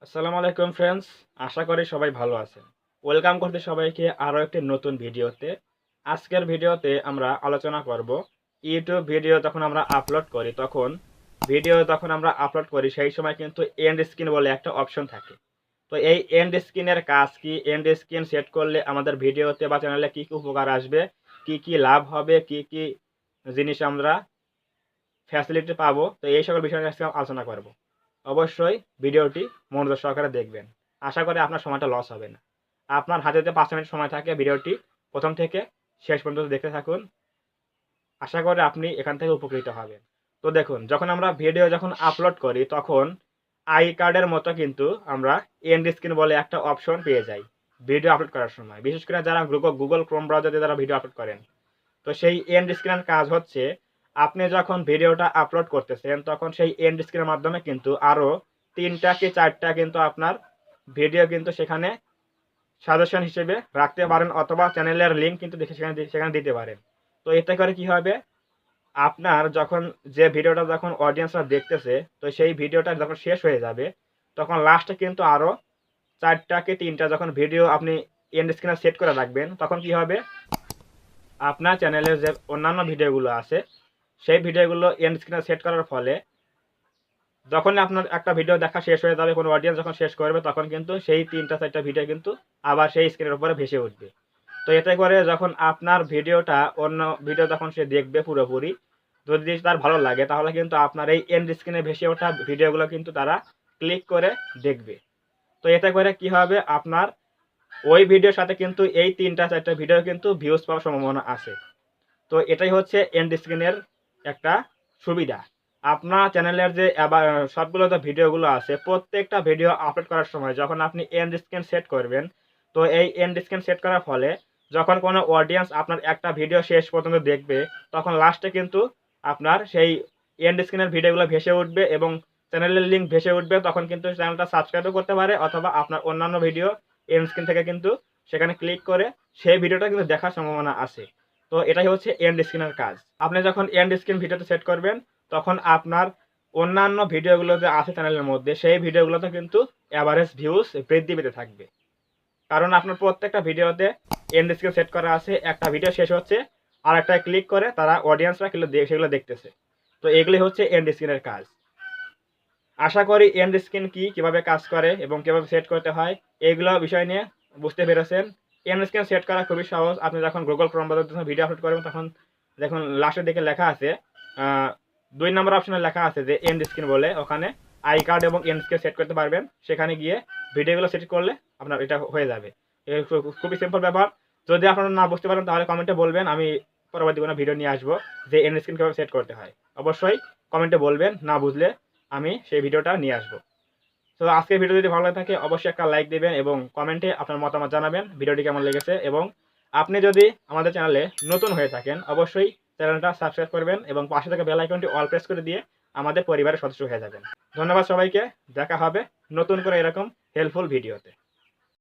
আসসালামু আলাইকুম ফ্রেন্ডস, আশা করি সবাই ভালো আছেন। ওয়েলকাম করতে সবাইকে আরও একটি নতুন ভিডিওতে। আজকের ভিডিওতে আমরা আলোচনা করব ইউটিউব ভিডিও যখন আমরা আপলোড করি তখন আমরা আপলোড করি সেই সময় কিন্তু এন্ড স্ক্রিন বলে একটা অপশন থাকে। তো এই এন্ড স্ক্রিনের কাজ কি, এন্ড স্ক্রিন সেট করলে আমাদের ভিডিওতে বা চ্যানেলে কি কি উপকার আসবে, কি কি লাভ হবে, কি কি জিনিস আমরা ফ্যাসিলিটি পাবো, তো এই সকল বিষয় নিয়ে আজকে আলোচনা করব। অবশ্যই ভিডিওটি মনোযোগ সহকারে দেখবেন। আশা করি আপনার সময়টা লস হবে না। আপনার হাতে যদি 5 মিনিট সময় থাকে, ভিডিওটি প্রথম থেকে শেষ পর্যন্ত দেখতে থাকুন। আশা করি আপনি এখান থেকে উপকৃত হবেন। তো দেখুন, যখন আপলোড করি তখন আই কার্ডের মতো কিন্তু আমরা এন্ড স্ক্রিন বলে একটা অপশন পেয়ে যাই ভিডিও আপলোড করার সময়। বিশেষ করে যারা গুগল ক্রোম ব্রাউজারে যারা ভিডিও আপলোড করেন, তো সেই এন্ড স্ক্রিনের কাজ হচ্ছে, আপনি যখন ভিডিওটা আপলোড করতেছেন তখন সেই এন্ড স্ক্রিনের মাধ্যমে কিন্তু আরও 3টা কি 4টা কিন্তু আপনার ভিডিও কিন্তু সেখানে সাজেশন হিসেবে রাখতে পারেন, অথবা চ্যানেলের লিঙ্ক কিন্তু সেখানে দিতে পারেন। তো এতে করে কি হবে, আপনার যখন যে ভিডিওটা যখন অডিয়েন্সরা দেখতেছে, তো সেই ভিডিওটা যখন শেষ হয়ে যাবে তখন লাস্টে কিন্তু আরও 4টা কি 3টা যখন ভিডিও আপনি এন্ড স্ক্রিনে সেট করে রাখবেন, তখন কি হবে, আপনার চ্যানেলের যে অন্যান্য ভিডিওগুলো আছে সেই ভিডিওগুলো এন্ড স্ক্রিনে সেট করার ফলে যখনই আপনার একটা ভিডিও দেখা শেষ হয়ে যাবে, কোনো অডিয়েন্স যখন শেষ করবে, তখন কিন্তু সেই 3টা 4টা ভিডিও কিন্তু আবার সেই স্ক্রিনের উপরে ভেসে উঠবে। তো এতে করে যখন আপনার ভিডিওটা অন্য ভিডিও যখন সে দেখবে পুরোপুরি, যদি তার ভালো লাগে, তাহলে কিন্তু আপনার এই এন্ড স্ক্রিনে ভেসে ওঠা ভিডিওগুলো কিন্তু তারা ক্লিক করে দেখবে। তো এতে করে কি হবে, আপনার ওই ভিডিওর সাথে কিন্তু এই 3টা 4টা ভিডিও কিন্তু ভিউজ পাওয়ার সম্ভাবনা আছে। তো এটাই হচ্ছে এন্ড স্ক্রিনের একটা সুবিধা। আপনার চ্যানেলের যে সবগুলো যে ভিডিওগুলো আছে, প্রত্যেকটা ভিডিও আপলোড করার সময় যখন আপনি এন্ড স্ক্রিন সেট করবেন, তো এই এন্ড স্ক্রিন সেট করার ফলে যখন কোনো অডিয়েন্স আপনার একটা ভিডিও শেষ পর্যন্ত দেখবে, তখন লাস্টে কিন্তু আপনার সেই এন্ড স্ক্রিনের ভিডিওগুলো ভেসে উঠবে এবং চ্যানেলের লিঙ্ক ভেসে উঠবে। তখন কিন্তু চ্যানেলটা সাবস্ক্রাইবও করতে পারে, অথবা আপনার অন্যান্য ভিডিও এন্ড স্ক্রিন থেকে কিন্তু সেখানে ক্লিক করে সেই ভিডিওটা কিন্তু দেখার সম্ভাবনা আছে। তো এটাই হচ্ছে এন্ড স্ক্রিনের কাজ। আপনি যখন এন্ড স্ক্রিন ভিডিওতে সেট করবেন, তখন আপনার অন্যান্য ভিডিওগুলো যে আছে চ্যানেলের মধ্যে, সেই ভিডিওগুলোতে কিন্তু এভারেজ ভিউজ বৃদ্ধি পেতে থাকবে। কারণ আপনার প্রত্যেকটা ভিডিওতে এন্ড স্ক্রিন সেট করা আছে। একটা ভিডিও শেষ হচ্ছে, আর একটা ক্লিক করে তারা অডিয়েন্সরা সেগুলো দেখতেছে। তো এগুলি হচ্ছে এন্ড স্ক্রিনের কাজ। আশা করি এন্ড স্ক্রিন কি, কিভাবে কাজ করে এবং কিভাবে সেট করতে হয়, এইগুলো বিষয় নিয়ে বুঝতে পেরেছেন। এন্ড স্ক্রিন সেট করা খুবই সহজ। আপনি যখন গুগল ক্রোম ব্রাউজারে যখন ভিডিও আপলোড করবেন, তখন দেখুন লাস্টের দিকে লেখা আছে, 2 নম্বর অপশনে লেখা আছে যে এন্ড স্ক্রিন বলে, ওখানে আই কার্ড এবং এন্ড স্ক্রিন সেট করতে পারবেন। সেখানে গিয়ে ভিডিওগুলো সেট করলে আপনার এটা হয়ে যাবে। খুবই সিম্পল ব্যাপার। যদি আপনারা না বুঝতে পারেন, তাহলে কমেন্টে বলবেন, আমি পরবর্তী কোনো ভিডিও নিয়ে আসবো যে এন্ড স্ক্রিন কীভাবে সেট করতে হয়। অবশ্যই কমেন্টে বলবেন, না বুঝলে আমি সেই ভিডিওটা নিয়ে আসবো। তো আজকের ভিডিও যদি ভালো লাগে থাকে, অবশ্যই একটা লাইক দিবেন এবং কমেন্টে আপনার মতামত জানাবেন ভিডিওটি কেমন লেগেছে। এবং আপনি যদি আমাদের চ্যানেলে নতুন হয়ে থাকেন, অবশ্যই চ্যানেলটা সাবস্ক্রাইব করবেন এবং পাশে থাকা বেল আইকনটি অল প্রেস করে দিয়ে আমাদের পরিবারের সদস্য হয়ে যাবেন। ধন্যবাদ সবাইকে। দেখা হবে নতুন করে এরকম হেল্পফুল ভিডিওতে।